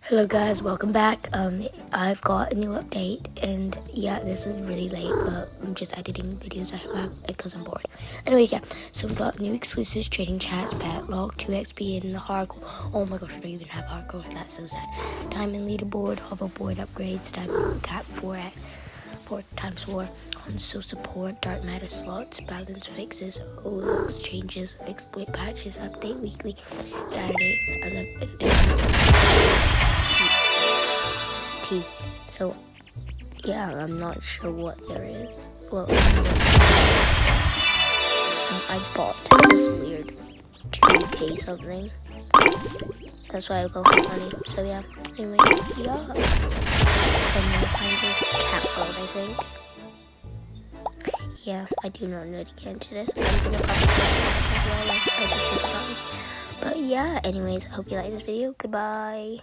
Hello guys, welcome back. I've got a new update, and yeah, this is really late, but I'm just editing videos I have because I'm bored. Anyways, yeah, so we got new exclusives, trading chats, pet log, 2xp in the hardcore. Oh my gosh, I don't even have hardcore. That's so sad. Diamond leaderboard, hoverboard upgrades, diamond cap 4 times 4, console support, dark matter slots, balance fixes, OLX changes, exploit patches, update weekly, Saturday 11. So yeah, I'm not sure what there is. Well, I bought this weird 2K something. That's why I go for money. So yeah. Anyway, yeah. I'm gonna find this cat world, I think. Yeah, I do not know to get into this. I'm gonna probably say as well, like I just did. But yeah, anyways, I hope you like this video. Goodbye.